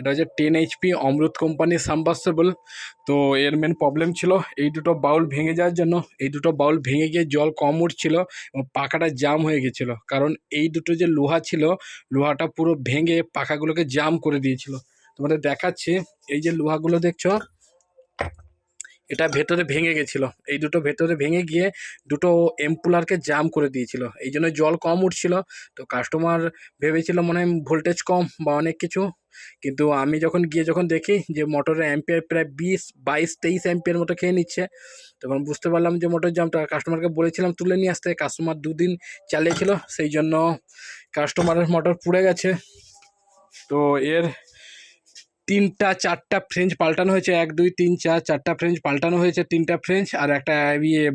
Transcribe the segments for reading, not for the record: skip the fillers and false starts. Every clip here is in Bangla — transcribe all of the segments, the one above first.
এটা হচ্ছে 10 HP অমৃত কোম্পানির সাবমার্সিবল। তো এর মেন প্রবলেম ছিল এই দুটো বাউল ভেঙে যাওয়ার জন্য। এই দুটো বাউল ভেঙে গিয়ে জল কম উঠছিল এবং পাখাটা জাম হয়ে গেছিলো, কারণ এই দুটো যে লোহা ছিল, লোহাটা পুরো ভেঙে পাখাগুলোকে জাম করে দিয়েছিল। তোমাদের দেখাচ্ছি, এই যে লোহাগুলো দেখছো, এটা ভেতরে ভেঙে গেছিলো। এই দুটো ভেতরে ভেঙে গিয়ে দুটো এম্পুলারকে জাম করে দিয়েছিল, এই জন্য জল কম উঠছিল। তো কাস্টমার ভেবেছিল মনে হয় ভোল্টেজ কম বা অনেক কিছু, কিন্তু আমি যখন গিয়ে দেখি যে মোটরের অ্যাম্পিয়ার প্রায় 22-23 মতো খেয়ে নিচ্ছে, তখন বুঝতে পারলাম যে মোটর জামটা। কাস্টমারকে বলেছিলাম তুলে নিয়ে আসতে, কাস্টমার 2 দিন চালিয়েছিল, সেই জন্য কাস্টমারের মোটর পুড়ে গেছে। তো এর 3-4টা ফ্রেঞ্চ পাল্টানো হয়েছে, 1-2-3-4 ফ্রেঞ্চ পাল্টানো হয়েছে, 3টা ফ্রেঞ্চ আর একটা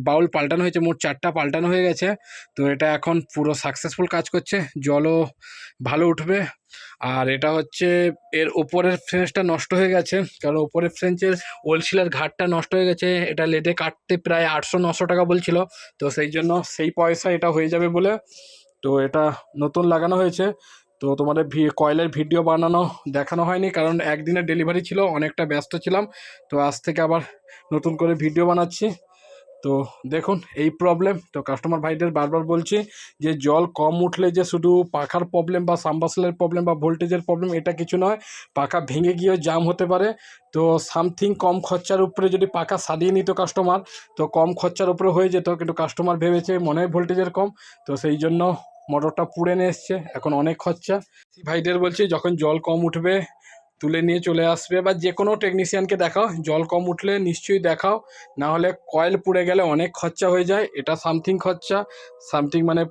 বাউল পাল্টানো হয়েছে, মোট 4টা পাল্টানো হয়ে গেছে। তো এটা এখন পুরো সাকসেসফুল কাজ করছে, জলও ভালো উঠবে। আর এটা হচ্ছে এর ওপরের ফ্রেঞ্চটা নষ্ট হয়ে গেছে, কারণ ওপরের ফ্রেঞ্চের ওলশিলার ঘাটটা নষ্ট হয়ে গেছে। এটা লেদে কাটতে প্রায় 800-900 টাকা বলছিল, তো সেই জন্য সেই পয়সা এটা হয়ে যাবে বলে তো এটা নতুন লাগানো হয়েছে। তো তোমাদের কয়েলের ভিডিও দেখানো হয়নি, কারণ একদিনের ডেলিভারি ছিল, অনেকটা ব্যস্ত ছিলাম। তো আজ থেকে আবার নতুন করে ভিডিও বানাচ্ছি। তো দেখুন এই প্রবলেম। তো কাস্টমার ভাইদের বারবার বলছি যে জল কম উঠলে যে শুধু পাখার প্রবলেম বা সাবমার্সিবলের প্রবলেম বা ভোল্টেজের প্রবলেম, এটা কিছু নয়, পাখা ভেঙে গিয়েও জাম হতে পারে। তো সামথিং কম খরচার উপরে যদি পাখা সারিয়ে নিত কাস্টমার, তো কম খরচার উপরে হয়ে যেত, কিন্তু কাস্টমার ভেবেছে মনে হয় ভোল্টেজের কম, তো সেই জন্য মোটরটা পুড়ে নিয়ে এসছে, এখন অনেক খরচা। ভাইদের বলছি যখন জল কম উঠবে তুলে নিয়ে চলে আসবে, বা যে কোনো টেকনিশিয়ানকে দেখাও, জল কম উঠলে নিশ্চয়ই দেখাও, না হলে কয়েল পুড়ে গেলে অনেক খরচা হয়ে যায়। এটা সামথিং খরচা, সামথিং মানে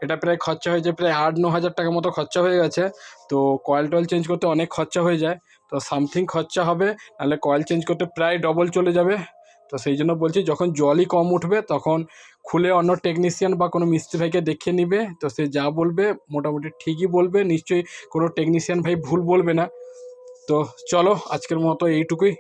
এটা প্রায় খরচা হয়ে যায়, প্রায় 8-9 হাজার টাকা মতো খরচা হয়ে গেছে। তো কয়েল টয়েল চেঞ্জ করতে অনেক খরচা হয়ে যায়, তো সামথিং খরচা হবে, নাহলে কয়েল চেঞ্জ করতে প্রায় ডবল চলে যাবে। তো সেই জন্য বলছি যখন জলই কম উঠবে তখন খুলে অন্য টেকনিশিয়ান বা কোনো মিস্ত্রি ভাইকে দেখিয়ে নিবে, তো সে যা বলবে মোটামুটি ঠিকই বলবে, নিশ্চয়ই কোনো টেকনিশিয়ান ভাই ভুল বলবে না। তো চলো আজকের মতো এইটুকুই।